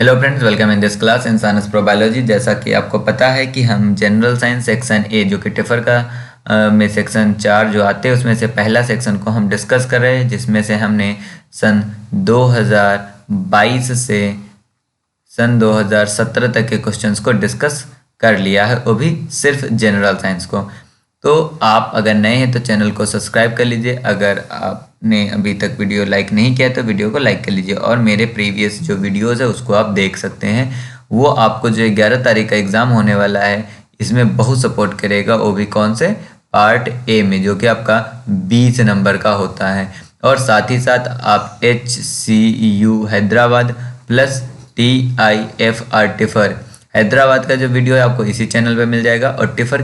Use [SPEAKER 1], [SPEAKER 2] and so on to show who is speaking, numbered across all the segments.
[SPEAKER 1] Hello friends, welcome in this class in science प्रोबायोलॉजी। जैसा कि आपको पता है कि हम जनरल साइंस सेक्शन ए जो कि टिफर का में सेक्शन 4 जो आते हैं उसमें से पहला सेक्शन को हम डिस्कस कर रहे हैं, जिसमें से हमने सन 2022 से सन 2017 तक के क्वेश्चंस को डिस्कस कर लिया है, वो भी सिर्फ जनरल साइंस को। तो आप अगर नए हैं तो चैनल को सब्सक्राइब कर लीजिए। अगर आपने अभी तक वीडियो लाइक नहीं किया तो वीडियो को लाइक कर लीजिए, और मेरे प्रीवियस जो वीडियोस है उसको आप देख सकते हैं। वो आपको जो 11 तारीख का एग्ज़ाम होने वाला है इसमें बहुत सपोर्ट करेगा, वो भी कौन से पार्ट ए में, जो कि आपका 20 नंबर का होता है। और साथ ही साथ आप HCU Hyderabad plus TIFR tipper Hyderabad का जो वीडियो है आपको इसी चैनल पे मिल जाएगा, और टिफर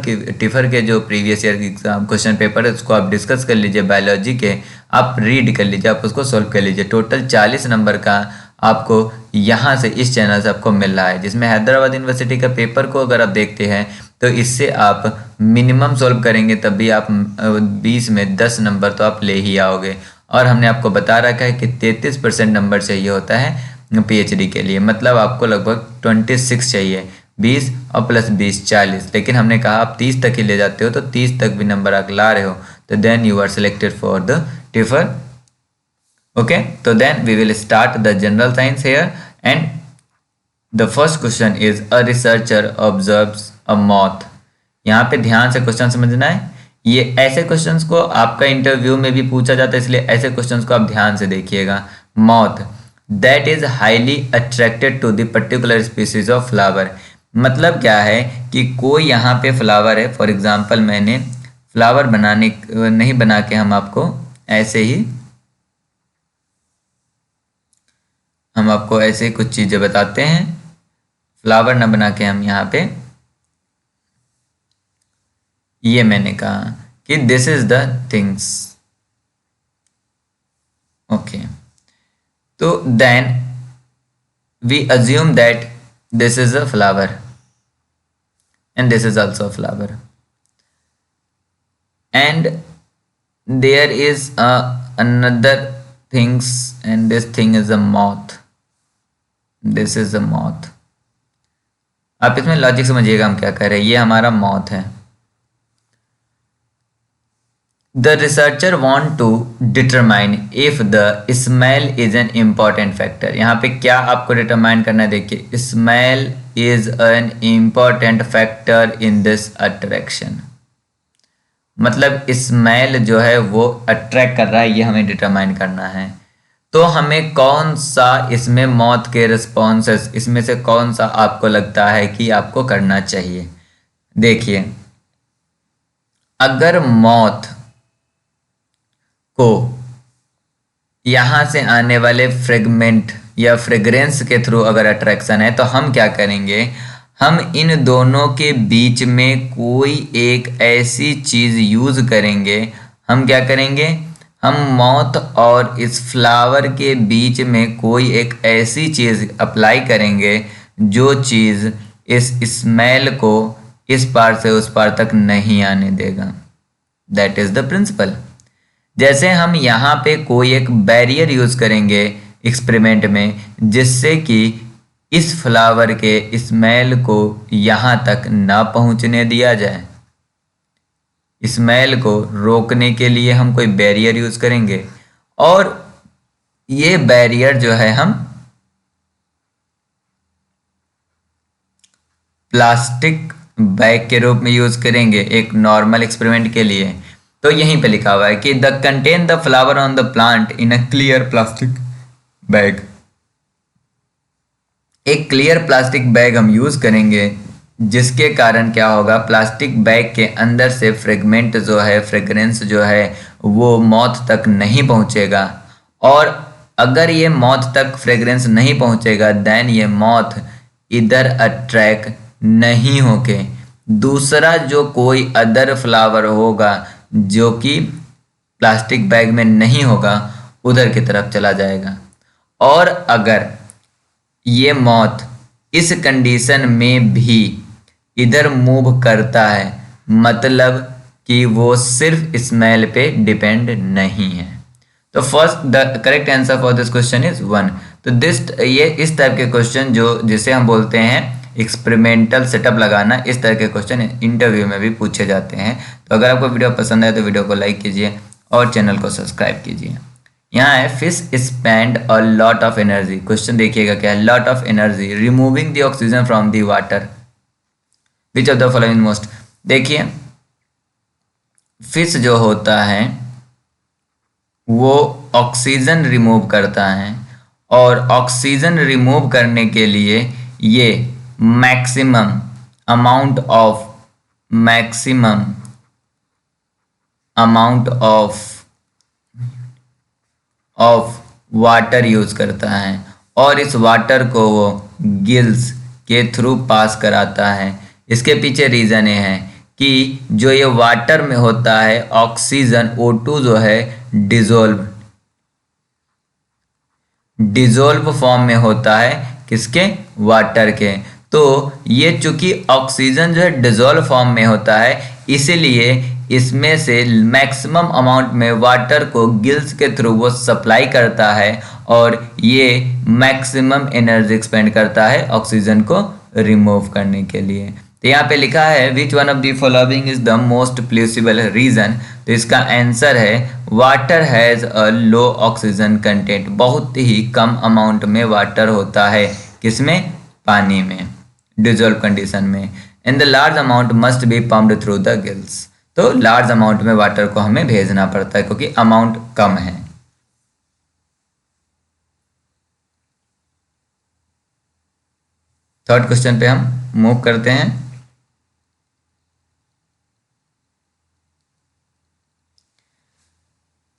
[SPEAKER 1] के जो previous year exam question paper है उसको आप डिस्कस कर लीजिए। बायोलॉजी के आप रीड कर लीजिए, आप उसको सॉल्व कर लीजिए। टोटल 40 नंबर का आपको यहाँ से इस चैनल से आपको मिल रहा है, जिसमें हैदराबाद यूनिवर्सिटी का पेपर को अगर आप देखते हैं तो इससे आप मिनिमम सॉल्व करेंगे तब भी आप 20 में 10 नंबर तो आप ले ही आओगे। और हमने आपको बता रखा है कि 33% नंबर चाहिए होता है PhD के लिए, मतलब आपको लगभग 26 चाहिए। 20 और प्लस 20 40, लेकिन हमने कहा आप 30 तक ही ले जाते हो, तो 30 तक भी नंबर आप ला रहे हो तो then you are selected for the TIFR. Okay, तो then we will start the general science here and the first question is a researcher observes a moth. यहाँ पे ध्यान से क्वेश्चन समझना है। ये ऐसे क्वेश्चंस को आपका इंटरव्यू में भी पूछा जाता है, इसलिए ऐसे क्वेश्चंस को आप ध्यान से देखिएगा। Moth that is highly attracted to the particular species of flower, मतलब क्या है कि कोई यहाँ पे फ्लावर है। फॉर एग्जांपल मैंने फ्लावर बनाने नहीं बना के हम आपको ऐसे ही कुछ चीज़ें बताते हैं। फ्लावर ना बना के हम यहाँ पे ये मैंने कहा कि this is the things. Okay, तो then we assume that this is a flower and this is also a flower, and there is another things, and this thing is a moth. This is a moth. आप इसमें logic समझिएगा हम क्या कर रहे हैं। ये हमारा मॉथ है। The researcher want to determine if the smell is an important factor. यहाँ पे क्या आपको डिटरमाइन करना है, देखिए smell is an important factor in this attraction, मतलब स्मेल जो है वो अट्रैक्ट कर रहा है, ये हमें डिटरमाइन करना है। तो हमें कौन सा इसमें मौत के रिस्पॉन्सेस, इसमें से कौन सा आपको लगता है कि आपको करना चाहिए। देखिए, अगर मौत को यहाँ से आने वाले फ्रेगमेंट या फ्रेग्रेंस के थ्रू अगर अट्रैक्शन है तो हम क्या करेंगे, हम इन दोनों के बीच में कोई एक ऐसी चीज़ यूज़ करेंगे। हम क्या करेंगे, हम मौत और इस फ्लावर के बीच में कोई एक ऐसी चीज़ अप्लाई करेंगे जो चीज़ इस स्मेल को इस पार से उस पार तक नहीं आने देगा। That is the principle. जैसे हम यहाँ पे कोई एक बैरियर यूज़ करेंगे एक्सपेरिमेंट में, जिससे कि इस फ्लावर के स्मेल को यहाँ तक ना पहुँचने दिया जाए। स्मेल को रोकने के लिए हम कोई बैरियर यूज़ करेंगे, और ये बैरियर जो है हम प्लास्टिक बैग के रूप में यूज़ करेंगे एक नॉर्मल एक्सपेरिमेंट के लिए। तो यहीं पे लिखा हुआ है कि the contain the flower on the plant in a clear plastic bag. एक क्लियर प्लास्टिक बैग हम यूज करेंगे, जिसके कारण क्या होगा, प्लास्टिक बैग के अंदर से फ्रेगमेंट जो है, फ्रेग्रेंस जो है वो मौथ तक नहीं पहुंचेगा। और अगर ये मौथ तक फ्रेग्रेंस नहीं पहुंचेगा देन ये मौथ इधर अट्रैक्ट नहीं होके दूसरा जो कोई अदर फ्लावर होगा जो कि प्लास्टिक बैग में नहीं होगा उधर की तरफ चला जाएगा। और अगर ये मौत इस कंडीशन में भी इधर मूव करता है, मतलब कि वो सिर्फ स्मेल पे डिपेंड नहीं है। तो first the correct answer for this question is 1। तो ये इस टाइप के क्वेश्चन जिसे हम बोलते हैं एक्सपेरिमेंटल सेटअप लगाना, इस तरह के क्वेश्चन इंटरव्यू में भी पूछे जाते हैं। तो अगर आपको वीडियो पसंद आए तो वीडियो को लाइक कीजिए और चैनल को सब्सक्राइब कीजिए। यहाँ है fish spend a lot of energy, question देखिएगा क्या है, lot of energy removing the oxygen from the water, which of the following most. देखिए फिश जो होता है वो ऑक्सीजन रिमूव करता है, और ऑक्सीजन रिमूव करने के लिए ये maximum amount of water use करता है, और इस वाटर को वो गिल्स के थ्रू पास कराता है। इसके पीछे रीजन ये है कि जो ये वाटर में होता है ऑक्सीजन O2 जो है डिजोल्व फॉर्म में होता है, किसके, वाटर के। तो ये चूंकि ऑक्सीजन जो है डिजोल्व फॉर्म में होता है, इसीलिए इसमें से मैक्सिमम अमाउंट में वाटर को गिल्स के थ्रू वो सप्लाई करता है, और ये मैक्सिमम एनर्जी एक्सपेंड करता है ऑक्सीजन को रिमूव करने के लिए। तो यहाँ पे लिखा है which one of the following is the most plausible reason. तो इसका आंसर है water has a low oxygen content, बहुत ही कम अमाउंट में वाटर होता है, किसमें, पानी में, डिजोल्व कंडीशन में। In the large amount must be pumped through the gills, तो लार्ज अमाउंट में वाटर को हमें भेजना पड़ता है क्योंकि अमाउंट कम है। थर्ड क्वेश्चन पे हम मूव करते हैं।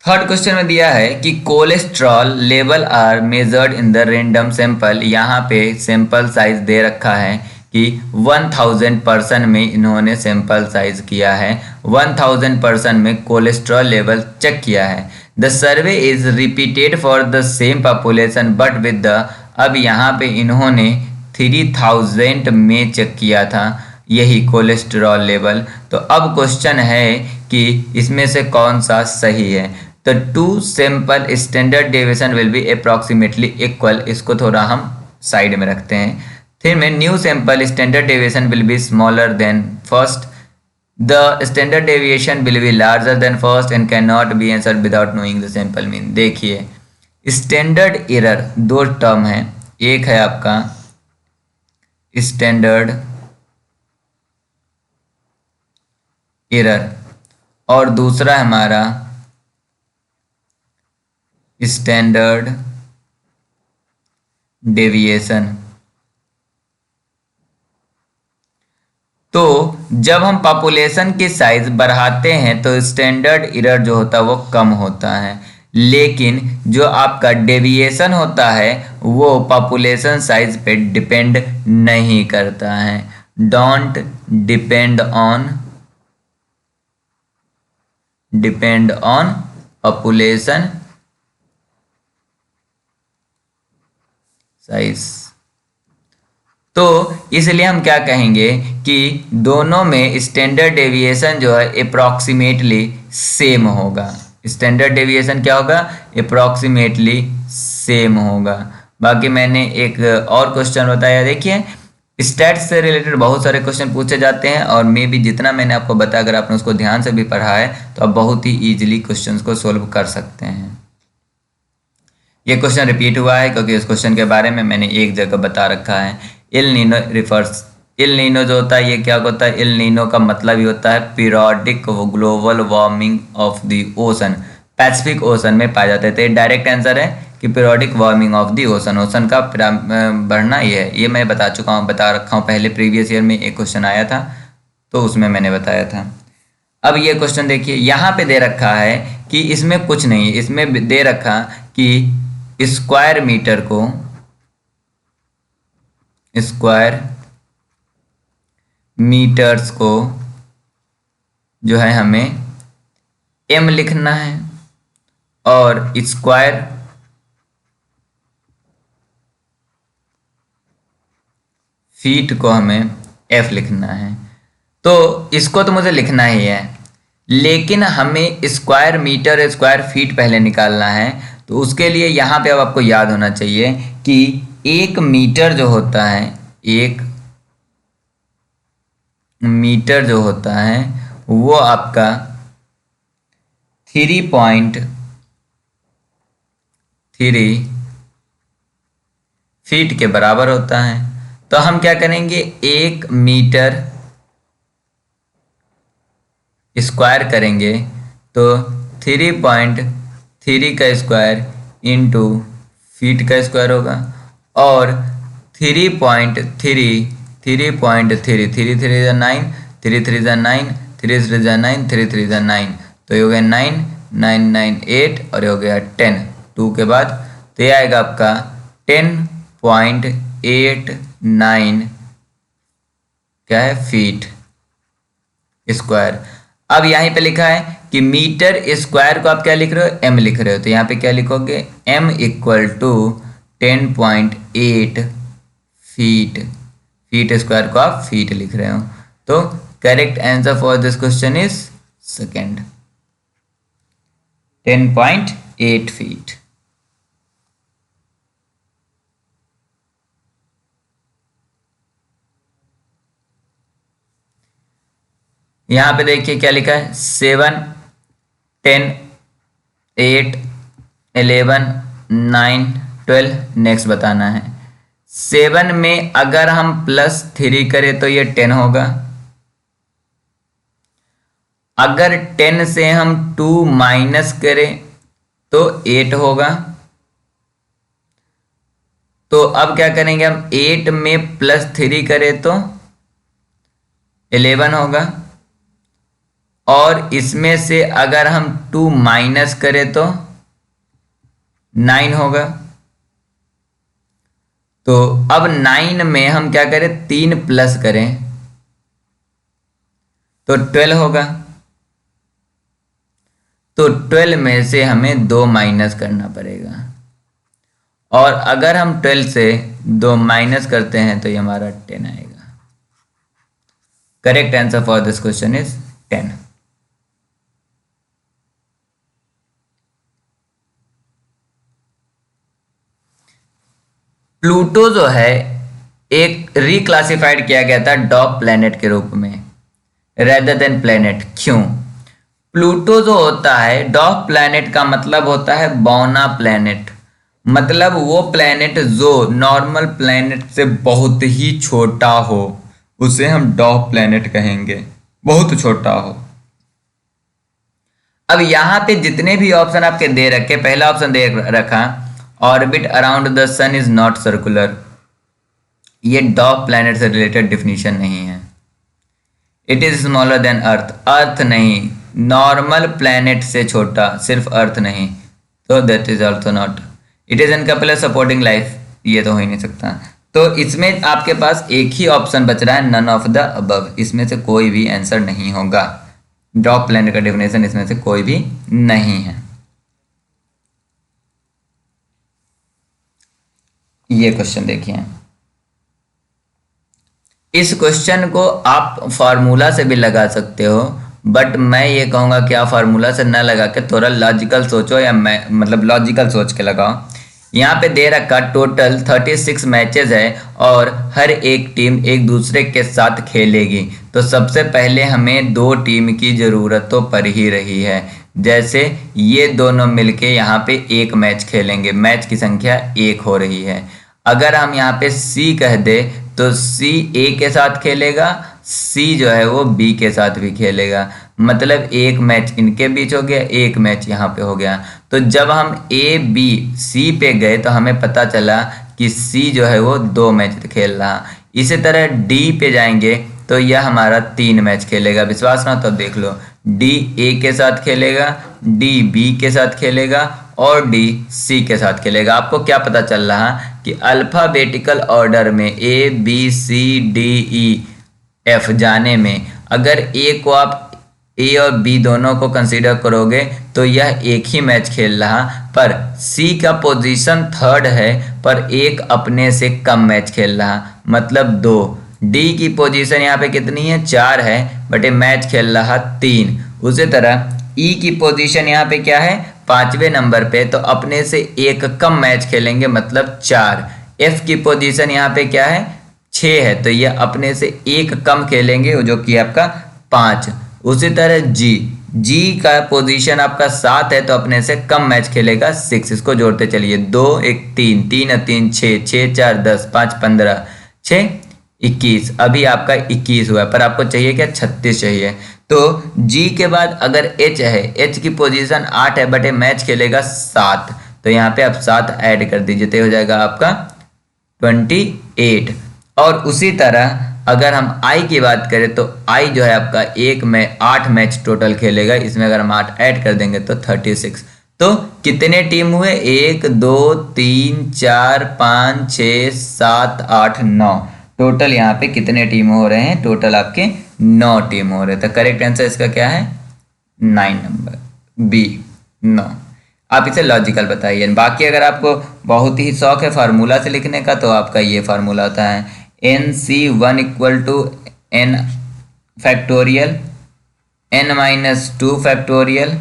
[SPEAKER 1] थर्ड क्वेश्चन में दिया है कि cholesterol level are measured in the random sample. यहाँ पे सैंपल साइज दे रखा है कि 1000 पर्सन में इन्होंने सैंपल साइज किया है, 1000 पर्सन में कोलेस्ट्रॉल लेवल चेक किया है। The survey is repeated for the same population but with the, अब यहाँ पे इन्होंने 3000 में चेक किया था यही कोलेस्ट्रॉल लेवल। तो अब क्वेश्चन है कि इसमें से कौन सा सही है। तो two sample standard deviation will be approximately equal, इसको थोड़ा हम साइड में रखते हैं। फिर में new sample standard deviation will be smaller than first, the standard deviation will be larger than first and can not be answered without knowing the sample mean. देखिए standard error दो टर्म है, एक है आपका स्टैंडर्ड एरर और दूसरा है हमारा स्टैंडर्ड डेविएशन। तो जब हम पॉपुलेशन की साइज बढ़ाते हैं तो स्टैंडर्ड एरर जो होता है वो कम होता है, लेकिन जो आपका डेविएशन होता है वो पॉपुलेशन साइज पे डिपेंड नहीं करता है, don't depend on population size. तो इसलिए हम क्या कहेंगे कि दोनों में स्टैंडर्ड डेविएशन जो है अप्रॉक्सीमेटली सेम होगा। स्टैंडर्ड डेविएशन क्या होगा, अप्रॉक्सीमेटली सेम होगा। बाकी मैंने एक और क्वेश्चन बताया, देखिए स्टैट्स से रिलेटेड बहुत सारे क्वेश्चन पूछे जाते हैं, और मे भी जितना मैंने आपको बताया अगर आपने उसको ध्यान से भी पढ़ा है तो आप बहुत ही ईजिली क्वेश्चन को सोल्व कर सकते हैं। ये क्वेश्चन रिपीट हुआ है क्योंकि इस क्वेश्चन के बारे में मैंने एक जगह बता रखा है। इल नीनो जो होता है ये क्या होता है, इल नीनो का मतलब ही होता है periodic global warming of the ocean, Pacific ocean में पाया जाता है। तो ये डायरेक्ट आंसर है कि periodic warming of the ocean, ocean का बढ़ना ये है, ये मैं बता रखा हूँ पहले, प्रीवियस ईयर में एक क्वेश्चन आया था तो उसमें मैंने बताया था। अब ये क्वेश्चन देखिए यहाँ पे दे रखा है कि इसमें कुछ नहीं, इसमें दे रखा कि स्क्वायर मीटर को स्क्वायर मीटर्स को जो है हमें m लिखना है और स्क्वायर फीट को हमें f लिखना है। तो इसको तो मुझे लिखना ही है, लेकिन हमें स्क्वायर मीटर स्क्वायर फीट पहले निकालना है। तो उसके लिए यहाँ पे अब आपको याद होना चाहिए कि 1 मीटर जो होता है, 1 मीटर जो होता है वो आपका 3.3 फीट के बराबर होता है। तो हम क्या करेंगे, 1 मीटर स्क्वायर करेंगे तो 3.3 का स्क्वायर इंटू फीट का स्क्वायर होगा, और 3.3 3.3 3 3 जा 9, 3 3 जा 9, 3 3 जा 9, 3 3 जा 9, तो ये हो गया 9 9 9 8 और ये हो गया 10 2 के बाद, तो ये आएगा आपका 10.89 क्या है फीट स्क्वायर। अब यहीं पे लिखा है कि मीटर स्क्वायर को आप क्या लिख रहे हो, m लिख रहे हो, तो यहाँ पे क्या लिखोगे, m equal to 10.8 feet, feet square को आप फीट लिख रहे हो। तो correct answer for this question is second, 10.8 feet. यहाँ पे देखिए क्या लिखा है, 7 10 8 11 9 12, नेक्स्ट बताना है। 7 में अगर हम +3 करें तो ये 10 होगा, अगर 10 से हम 2 माइनस करें तो 8 होगा। तो अब क्या करेंगे हम, 8 में +3 करें तो 11 होगा, और इसमें से अगर हम 2 माइनस करें तो 9 होगा। तो अब 9 में हम क्या करें, 3 प्लस करें तो 12 होगा। तो 12 में से हमें 2 माइनस करना पड़ेगा, और अगर हम 12 से 2 माइनस करते हैं तो ये हमारा 10 आएगा। Correct answer for this question is 10। Pluto जो है एक रिक्लासिफाइड किया गया था डॉग प्लैनेट के रूप में रेदर देन प्लैनेट। क्यों? प्लूटो जो होता है, डॉग प्लैनेट का मतलब होता है बौना प्लैनेट, मतलब वो प्लैनेट जो नॉर्मल प्लैनेट से बहुत ही छोटा हो उसे हम डॉग प्लैनेट कहेंगे, बहुत छोटा हो। अब यहाँ पे जितने भी ऑप्शन आपके दे रखे, पहला ऑप्शन दे रखा orbit around the sun is not circular, ये डॉग प्लैनेट से रिलेटेड डिफिनीशन नहीं है। It is smaller than earth, earth नहीं, नॉर्मल प्लैनेट से छोटा, सिर्फ अर्थ नहीं, तो that is also not. It is incapable supporting life, ये तो हो ही नहीं सकता। तो इसमें आपके पास एक ही ऑप्शन बच रहा है, नन ऑफ द अबव, इसमें से कोई भी आंसर नहीं होगा। डॉग प्लैनेट का डेफिनेशन इसमें से कोई भी नहीं है। ये क्वेश्चन देखिए, इस क्वेश्चन को आप फार्मूला से भी लगा सकते हो, बट मैं ये कहूँगा कि आप फार्मूला से ना लगा के थोड़ा लॉजिकल सोचो, या मतलब लॉजिकल सोच के लगाओ। यहाँ पे दे रखा टोटल 36 मैचेस है और हर एक टीम एक दूसरे के साथ खेलेगी, तो सबसे पहले हमें 2 टीम की ज़रूरत तो पड़ ही रही है। जैसे ये दोनों मिलके यहाँ पे एक मैच खेलेंगे, मैच की संख्या 1 हो रही है। अगर हम यहाँ पे सी कह दे तो सी ए के साथ खेलेगा, सी जो है वो बी के साथ भी खेलेगा, मतलब एक मैच इनके बीच हो गया, एक मैच यहाँ पे हो गया। तो जब हम ए बी सी पे गए तो हमें पता चला कि सी जो है वो 2 मैच खेल रहा। इसी तरह डी पे जाएंगे तो यह हमारा 3 मैच खेलेगा। विश्वास ना तो देख लो, डी ए के साथ खेलेगा, डी बी के साथ खेलेगा और डी सी के साथ खेलेगा। आपको क्या पता चल रहा कि अल्फ़ाबेटिकल ऑर्डर में A B C D E F जाने में अगर ए को आप ए और बी दोनों को कंसीडर करोगे तो यह एक ही मैच खेल रहा, पर सी का पोजीशन 3rd है पर एक अपने से कम मैच खेल रहा, मतलब 2। डी की पोजीशन यहाँ पे कितनी है, 4 है, बट ये मैच खेल रहा 3। उसी तरह ई की पोजीशन यहाँ पे क्या है, 5वें नंबर पे, तो अपने से एक कम मैच खेलेंगे, मतलब 4। एफ की पोजीशन यहाँ पे क्या है 6 है, तो ये अपने से एक कम खेलेंगे जो कि आपका 5। उसी तरह जी का पोजीशन आपका 7 है, तो अपने से कम मैच खेलेगा 6। इसको जोड़ते चलिए, 2 1 3 3 3 6 6 4 10 5 15 6 21। अभी आपका 21 हुआ है, पर आपको चाहिए क्या 36 चाहिए। तो जी के बाद अगर एच है, एच की पोजीशन 8 है बट ये मैच खेलेगा 7, तो यहाँ पे आप 7 ऐड कर दीजिए, तो हो जाएगा आपका 28। और उसी तरह अगर हम आई की बात करें तो आई जो है आपका 8 मैच टोटल खेलेगा, इसमें अगर हम 8 ऐड कर देंगे तो 36। तो कितने टीम हुए, 1 2 3 4 5 6 7 8 9, टोटल यहाँ पे कितने टीम हो रहे हैं, टोटल आपके 9 टीम हो रहे हैं। तो करेक्ट आंसर इसका क्या है 9 नंबर बी 9। आप इसे लॉजिकल बताइए। बाकी अगर आपको बहुत ही शौक है फार्मूला से लिखने का तो आपका ये फार्मूला होता है NC1 equal to n factorial n-2 factorial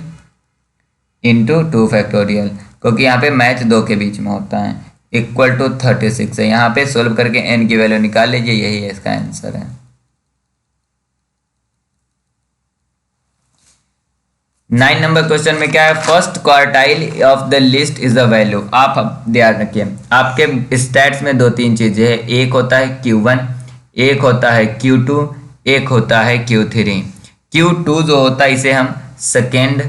[SPEAKER 1] into 2 factorial, क्योंकि यहाँ पे मैच 2 के बीच में होता है, इक्वल टू 36 है। यहाँ पे सोल्व करके n की वैल्यू निकाल लीजिए, यही है इसका आंसर है। 9 नंबर क्वेश्चन में क्या है, first quartile of the list is the value. आप ध्यान रखिए, आपके स्टैट्स में 2-3 चीजें हैं, एक होता है Q1, एक होता है Q2, एक होता है Q3। Q2 जो होता है इसे हम सेकेंड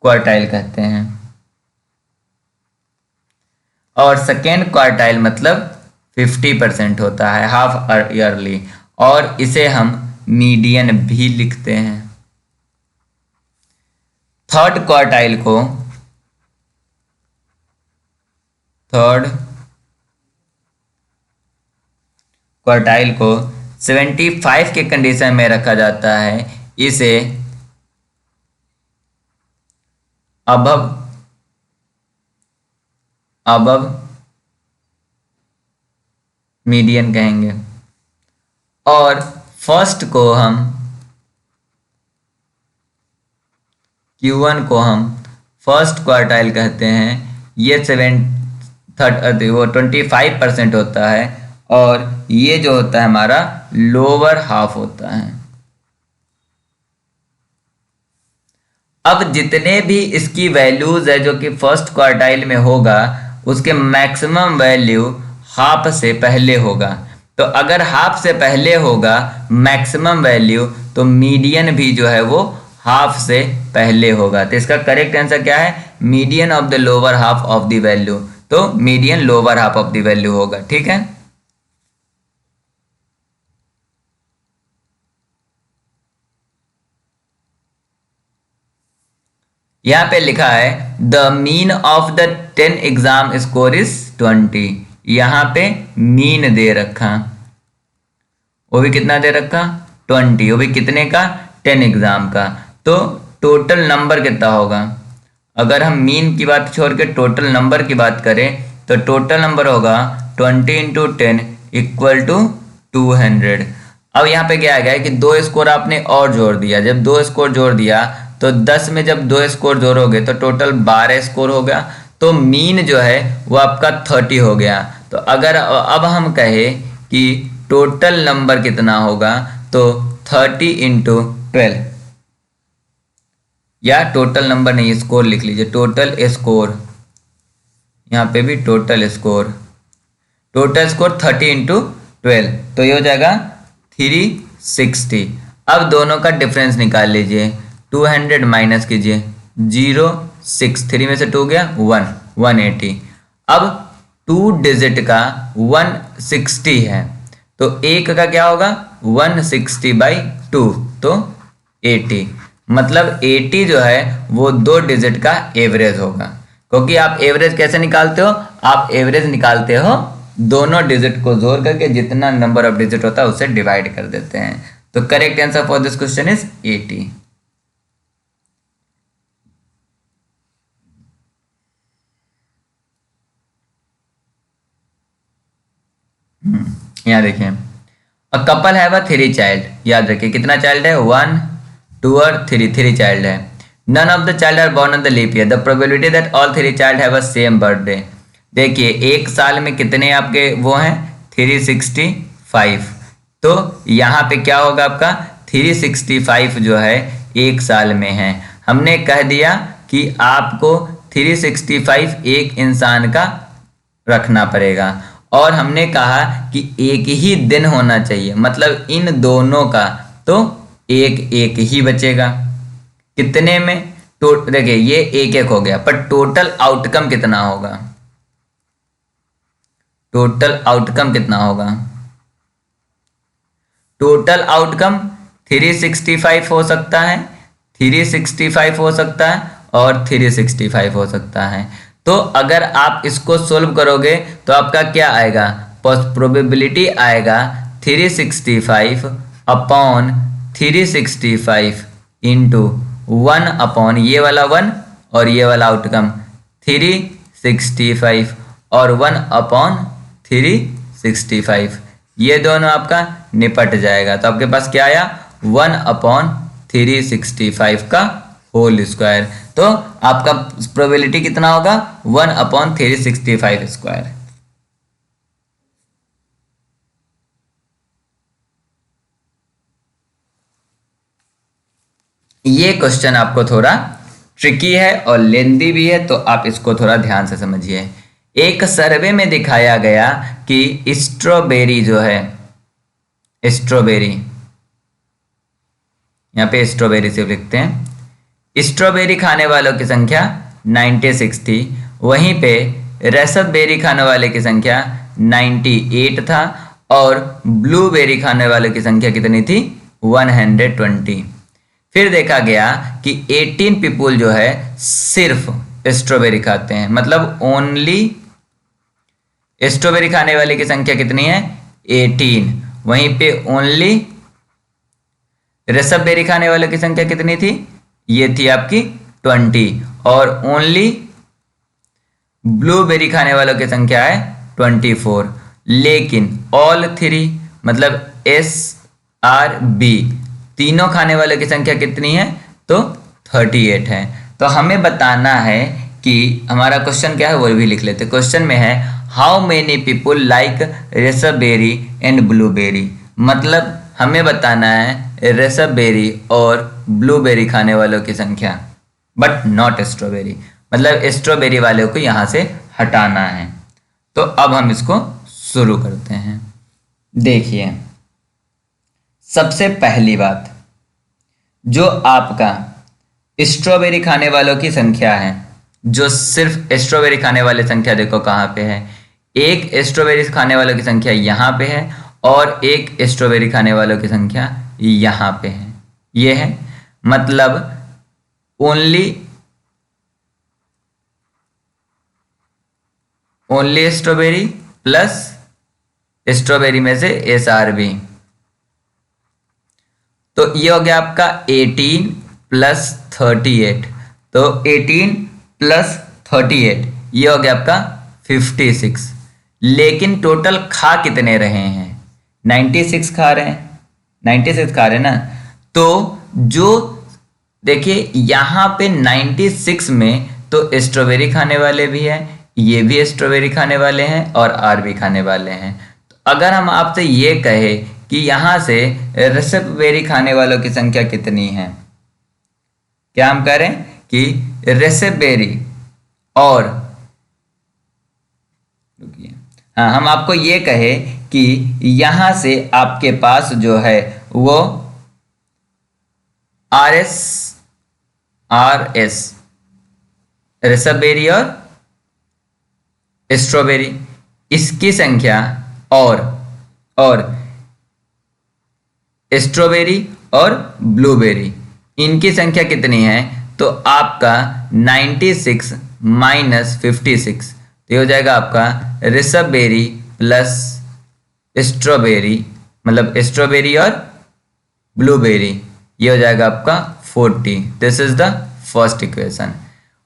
[SPEAKER 1] क्वार्टाइल कहते हैं, और सेकेंड क्वार्टाइल मतलब 50% होता है, हाफ ईयरली, और इसे हम मीडियन भी लिखते हैं। थर्ड क्वार्टाइल को 75 के कंडीशन में रखा जाता है, इसे अबव मीडियन कहेंगे, और फर्स्ट को हम Q1 को हम फर्स्ट क्वार्टाइल कहते हैं। ये 25% होता है, और ये जो होता है हमारा लोअर हाफ होता है। अब जितने भी इसकी वैल्यूज है जो कि फर्स्ट क्वार्टाइल में होगा, उसके मैक्सिमम वैल्यू हाफ से पहले होगा। तो अगर हाफ से पहले होगा मैक्सिमम वैल्यू, तो मीडियन भी जो है वो हाफ से पहले होगा। तो इसका करेक्ट आंसर क्या है, median of the lower half of the value. तो median lower half of the value होगा, ठीक है। यहां पे लिखा है the mean of the 10 exam score is 20। यहां पे मीन दे रखा, वो भी कितना दे रखा 20, वो भी कितने का 10 एग्जाम का। तो टोटल नंबर कितना होगा, अगर हम मीन की बात छोड़ के टोटल नंबर की बात करें तो टोटल नंबर होगा 20 × 10 इक्वल टू 200। अब यहाँ पे क्या आ गया है कि 2 स्कोर आपने और जोड़ दिया, जब 2 स्कोर जोड़ दिया तो 10 में जब 2 स्कोर जोड़ोगे तो टोटल 12 स्कोर हो गया। तो मीन जो है वो आपका 30 हो गया। तो अगर अब हम कहें कि टोटल नंबर कितना होगा, तो 30 × 12, या टोटल नंबर नहीं स्कोर लिख लीजिए, टोटल स्कोर, यहाँ पे भी टोटल स्कोर 30 × 12, तो ये हो जाएगा 360। अब दोनों का डिफरेंस निकाल लीजिए, 200 माइनस कीजिए, 0 6, 3 में से 2 गया 1, 180। अब 2 डिजिट का 160 है, तो एक का क्या होगा 160/2, तो 80। मतलब 80 जो है वो 2 डिजिट का एवरेज होगा। क्योंकि आप एवरेज कैसे निकालते हो, आप एवरेज निकालते हो दोनों डिजिट को जोड़ करके, जितना नंबर ऑफ डिजिट होता है उससे डिवाइड कर देते हैं। तो correct answer for this question is 80। यहाँ देखिए, a couple have a 3 child. याद रखिए कितना चाइल्ड है, 1 2 और 3 चाइल्ड है। None of the child are born on the leap year, the probability that all three child have a same birthday. देखिए एक साल में कितने आपके वो हैं 365, तो यहाँ पे क्या होगा आपका 365 जो है एक साल में है। हमने कह दिया कि आपको 365 एक इंसान का रखना पड़ेगा और हमने कहा कि एक ही दिन होना चाहिए, मतलब इन दोनों का तो एक एक ही बचेगा। कितने में देखिए ये एक एक हो गया, पर टोटल आउटकम कितना होगा, टोटल आउटकम कितना होगा, टोटल आउटकम 365 हो सकता है, 365 हो सकता है और 365 हो सकता है। तो अगर आप इसको सोल्व करोगे तो आपका क्या आएगा, प्रोबेबिलिटी आएगा 365 अपॉन 365 इंटू 1 अपॉन ये वाला 1 और ये वाला आउटकम 365 और 1 अपॉन 365, ये दोनों आपका निपट जाएगा। तो आपके पास क्या आया 1 अपॉन 365 का होल स्क्वायर। तो आपका प्रोबेबिलिटी कितना होगा 1 अपॉन 365 स्क्वायर। ये क्वेश्चन आपको थोड़ा ट्रिकी है और लेंदी भी है, तो आप इसको थोड़ा ध्यान से समझिए। एक सर्वे में दिखाया गया कि स्ट्रॉबेरी जो है, स्ट्रॉबेरी, यहाँ पे स्ट्रॉबेरी से लिखते हैं, स्ट्रॉबेरी खाने वालों की संख्या 96 थी, वहीं पे रसबेरी खाने वाले की संख्या 98 था और ब्लूबेरी खाने वालों की संख्या कितनी थी 120। फिर देखा गया कि 18 पीपुल जो है सिर्फ स्ट्रॉबेरी खाते हैं, मतलब ओनली स्ट्रॉबेरी खाने वाले की संख्या कितनी है 18, वहीं पे ओनली रसबेरी खाने वालों की संख्या कितनी थी, ये थी आपकी 20 और ओनली ब्लूबेरी खाने वालों की संख्या है 24। लेकिन ऑल थ्री मतलब SRB तीनों खाने वालों की संख्या कितनी है तो 38 है। तो हमें बताना है कि हमारा क्वेश्चन क्या है वो भी लिख लेते। क्वेश्चन में है how many people like raspberry and blueberry, मतलब हमें बताना है रसबेरी और ब्लूबेरी खाने वालों की संख्या, बट नॉट स्ट्रॉबेरी, मतलब स्ट्रॉबेरी वालों को यहाँ से हटाना है। तो अब हम इसको शुरू करते हैं। देखिए सबसे पहली बात, जो आपका स्ट्रॉबेरी खाने वालों की संख्या है, जो सिर्फ स्ट्रॉबेरी खाने वाले संख्या देखो कहाँ पे है, एक स्ट्रॉबेरी खाने वालों की संख्या यहाँ पे है और एक स्ट्रॉबेरी खाने वालों की संख्या यहाँ पे है, ये है, मतलब ओनली स्ट्रॉबेरी प्लस स्ट्रॉबेरी में से SRB, तो ये हो गया आपका 18 प्लस 38, तो 18 प्लस 38 ये हो गया आपका 56। लेकिन टोटल खा कितने रहे हैं 96 खा रहे हैं, 96 खा रहे हैं ना। तो जो देखिए यहाँ पे 96 में तो स्ट्रॉबेरी खाने वाले भी हैं, ये भी स्ट्रॉबेरी खाने वाले हैं और R भी खाने वाले हैं। तो अगर हम आपसे ये कहे कि यहाँ से रसबेरी खाने वालों की संख्या कितनी है, क्या हम कह रहे हैं कि रसबेरी और हाँ हम आपको ये कहे कि यहाँ से आपके पास जो है वो RS रसबेरी और स्ट्रॉबेरी इसकी संख्या और स्ट्रॉबेरी और ब्लूबेरी इनकी संख्या कितनी है, तो आपका 96 माइनस 56, तो हो जाएगा आपका रसबेरी प्लस स्ट्रॉबेरी, मतलब स्ट्रॉबेरी और ब्लूबेरी, ये हो जाएगा आपका 40। This is the first equation.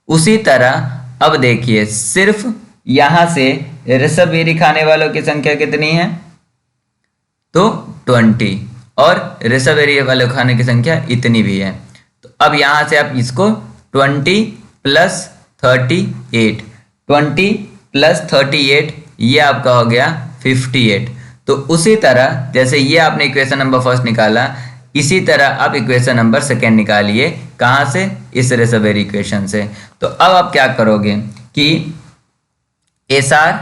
[SPEAKER 1] उसी तरह अब देखिए सिर्फ यहां से रसबेरी खाने वालों की संख्या कितनी है तो 20 और रसबेरी वाले खाने की संख्या इतनी भी है। तो अब यहां से आप इसको 20 प्लस 38, 20 प्लस 38 ये आपका हो गया 58। तो उसी तरह जैसे ये आपने इक्वेशन नंबर फर्स्ट निकाला, इसी तरह आप इक्वेशन नंबर सेकेंड निकालिए। कहाँ से? इस रेसबेरी इक्वेशन से। तो अब आप क्या करोगे कि SR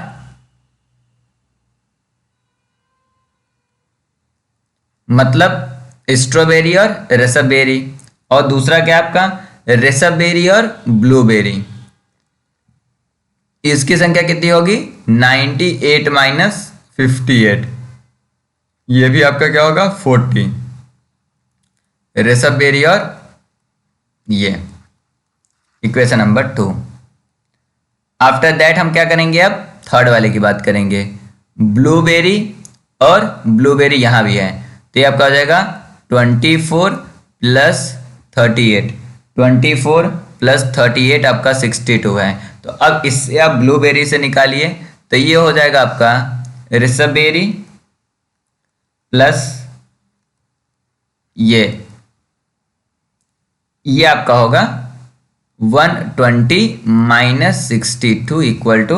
[SPEAKER 1] मतलब स्ट्रॉबेरी और रेसबेरी, और दूसरा क्या आपका रेसबेरी और ब्लूबेरी, इसकी संख्या कितनी होगी 98 माइनस 58, ये भी आपका क्या होगा 40, रेसबेरी और ये इक्वेशन नंबर 2। आफ्टर दैट हम क्या करेंगे, अब थर्ड वाले की बात करेंगे, ब्लूबेरी, और ब्लूबेरी यहां भी है, तो ये आपका हो जाएगा 24 प्लस 38, 24 प्लस 38 आपका 62 है। तो अब इससे आप ब्लूबेरी से निकालिए, तो ये हो जाएगा आपका रेसबेरी प्लस ये आपका होगा 120 minus 62 equal to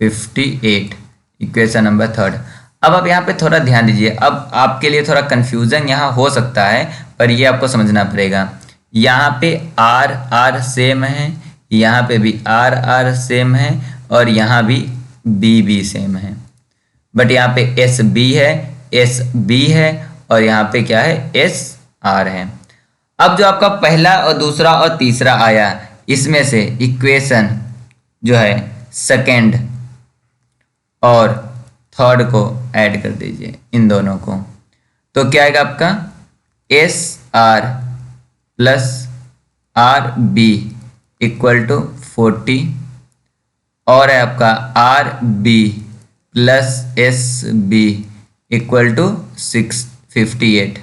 [SPEAKER 1] 58, equation number third. अब आप यहाँ पे थोड़ा ध्यान दीजिए, अब आपके लिए थोड़ा कंफ्यूजन यहाँ हो सकता है, पर ये आपको समझना पड़ेगा। यहाँ पे आर आर सेम है, यहाँ पे भी आर आर सेम है, और यहाँ भी बी बी सेम है, बट यहाँ पे एस बी है, एस बी है, और यहाँ पे क्या है एस आर है। अब जो आपका पहला और दूसरा और तीसरा आया, इसमें से इक्वेशन जो है सेकेंड और थर्ड को ऐड कर दीजिए, इन दोनों को, तो क्या आएगा आपका S R plus R B equal to 40, और है आपका R B plus S B equal to 658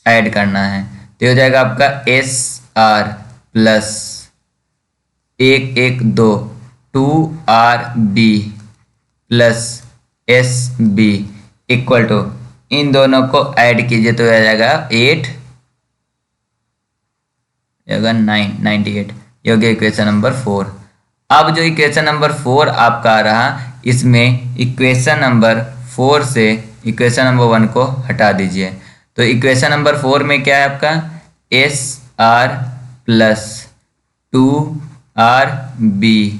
[SPEAKER 1] add करना है। तो हो जाएगा आपका S R plus 1 1 2 2 R B plus S B equal to, इन दोनों को ऐड कीजिए तो आ जाएगा 8 98, ये हो गया इक्वेशन नंबर 4। अब जो इक्वेशन नंबर 4 आपका आ रहा, इसमें इक्वेशन नंबर 4 से इक्वेशन नंबर 1 को हटा दीजिए। तो इक्वेशन नंबर 4 में क्या है आपका S R plus 2 R B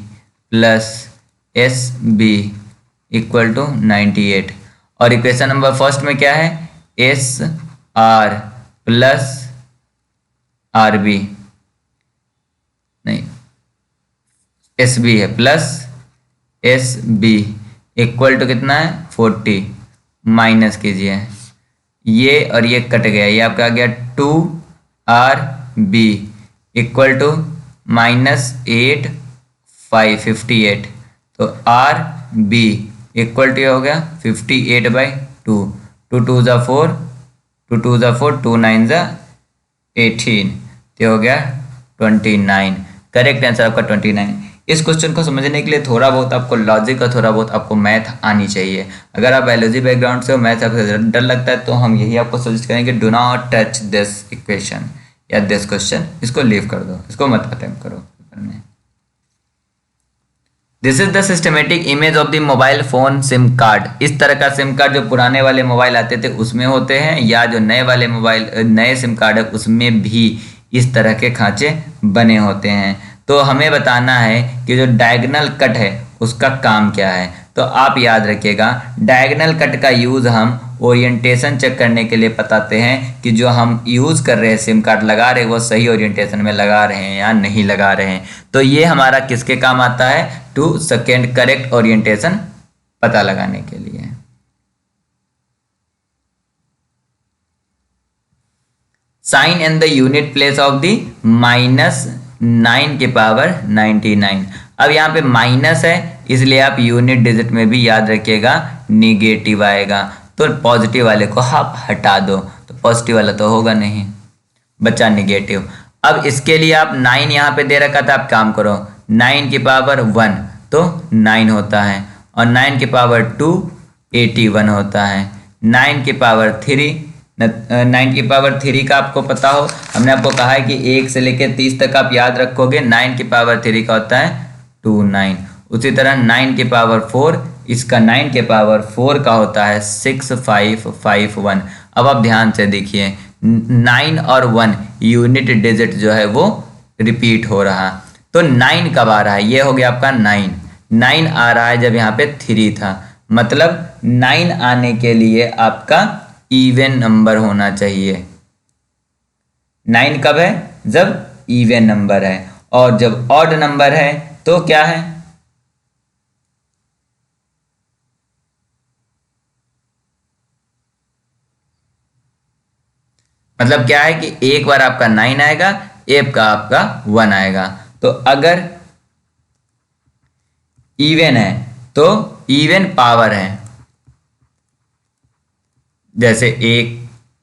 [SPEAKER 1] plus S B equal to 98, और इक्वेशन नंबर फर्स्ट में क्या है S R plus R B, नहीं एस बी है, plus S B equal to कितना है 40, माइनस कीजिए ये और ये कट गया, ये आपका आ गया 2 R B equal to minus 8 58, तो आर बी इक्वल टू हो गया 58/2, 2 2 ज़ा 4, 2 2 ज़ा 4, 2 9 ज़ा 18, तो हो गया 29। करेक्ट आंसर आपका 29। इस क्वेश्चन को समझने के लिए थोड़ा बहुत आपको लॉजिक और थोड़ा बहुत आपको मैथ आनी चाहिए। अगर आप बायोलॉजी बैकग्राउंड से हो, मैथ आपको डर लगता है, तो हम यही आपको सजेस्ट करेंगे, do not touch this equation या दिस क्वेश्चन, इसको लीव कर दो, इसको मत अटेम्प्ट करो पेपर में। This is the systematic image of the mobile phone SIM card. इस तरह का सिम कार्ड जो पुराने वाले मोबाइल आते थे उसमें होते हैं, या जो नए वाले मोबाइल नए सिम कार्ड है उसमें भी इस तरह के खांचे बने होते हैं। तो हमें बताना है कि जो डायगोनल कट है उसका काम क्या है। तो आप याद रखिएगा, डायगोनल कट का यूज़ हम ओरिएंटेशन चेक करने के लिए बताते हैं कि जो हम यूज़ कर रहे हैं सिम कार्ड लगा रहे हैं वो सही ओरिएंटेशन में लगा रहे हैं या नहीं लगा रहे हैं। तो ये हमारा किसके काम आता है, टू सेकेंड करेक्ट ओरिएंटेशन पता लगाने के लिए। Sign in the unit place of the -9 की पावर 99। अब यहाँ पे माइनस है इसलिए आप यूनिट डिजिट में भी याद रखिएगा निगेटिव आएगा, तो पॉजिटिव वाले को आप हटा दो, तो पॉजिटिव वाला तो होगा नहीं, बचा निगेटिव। अब इसके लिए आप 9 यहाँ पे दे रखा था, आप काम करो 9 की पावर 1 तो 9 होता है, और 9 की पावर 2 81 होता है, 9 की पावर 3 9 की पावर 3 का आपको पता हो, हमने आपको कहा है कि 1 से लेकर 30 तक आप याद रखोगे। 9 की पावर 3 का होता है 29। उसी तरह 9 की पावर 4, इसका 9 के पावर 4 का होता है 6551। अब आप ध्यान से देखिए, 9 और 1 यूनिट डिजिट जो है वो रिपीट हो रहा। तो 9 कब आ रहा है? ये हो गया आपका 9 आ रहा है जब यहाँ पे 3 था। मतलब 9 आने के लिए आपका इवन नंबर होना चाहिए। 9 कब है? जब इवन नंबर है। और जब ऑड नंबर है तो क्या है? मतलब क्या है कि एक बार आपका 9 आएगा, एक का आपका 1 आएगा। तो अगर इवन है तो इवन पावर है, जैसे 1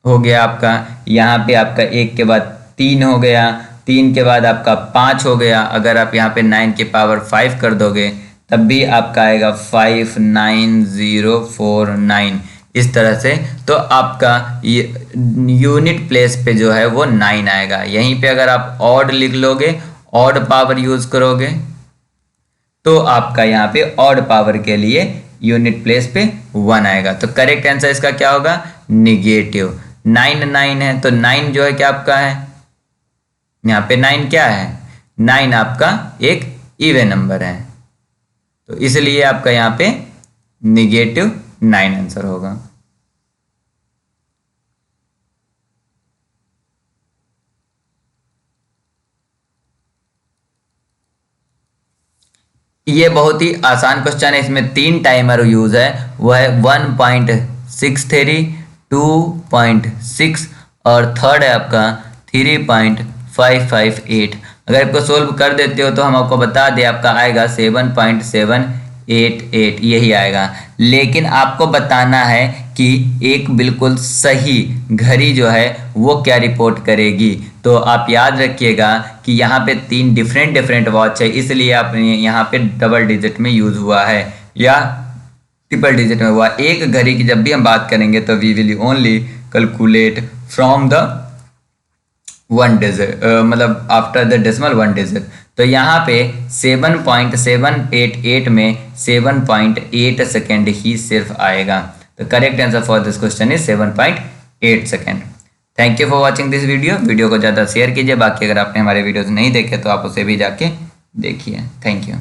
[SPEAKER 1] हो गया आपका, यहाँ पे आपका 1 के बाद 3 हो गया, 3 के बाद आपका 5 हो गया। अगर आप यहाँ पे 9 की पावर 5 कर दोगे तब भी आपका आएगा 59049, इस तरह से। तो आपका यूनिट प्लेस पे जो है वो 9 आएगा। यहीं पे अगर आप ऑड लिख लोगे, ऑड पावर यूज करोगे, तो आपका यहाँ पे ऑड पावर के लिए यूनिट प्लेस पे 1 आएगा। तो करेक्ट आंसर इसका क्या होगा? निगेटिव। 9 है तो 9 जो है क्या आपका है? यहाँ पे 9 क्या है? 9 आपका एक इवन नंबर है, तो इसलिए आपका यहाँ पे -9 आंसर होगा। ये बहुत ही आसान क्वेश्चन है, इसमें 3 टाइमर यूज है। वो है 1.63, 2.6 और थर्ड है आपका 3.558। अगर आपको सोल्व कर देते हो तो हम आपको बता दें आपका आएगा 7.788, यही आएगा। लेकिन आपको बताना है कि एक बिल्कुल सही घड़ी जो है वो क्या रिपोर्ट करेगी। तो आप याद रखिएगा कि यहाँ पे 3 डिफरेंट वॉच है, इसलिए आप यहाँ पे डबल डिजिट में यूज हुआ है या ट्रिपल डिजिट में हुआ। एक घड़ी की जब भी हम बात करेंगे तो we will only calculate from the 1 digit, मतलब आफ्टर द डेसिमल 1 डिजिट। तो यहाँ पे 7.788 में 7.8 सेकेंड ही सिर्फ आएगा। तो correct answer for this question is 7.8 second. Thank you for watching this video को ज़्यादा शेयर कीजिए। बाकी अगर आपने हमारे वीडियोस नहीं देखे तो आप उसे भी जाके देखिए। Thank you.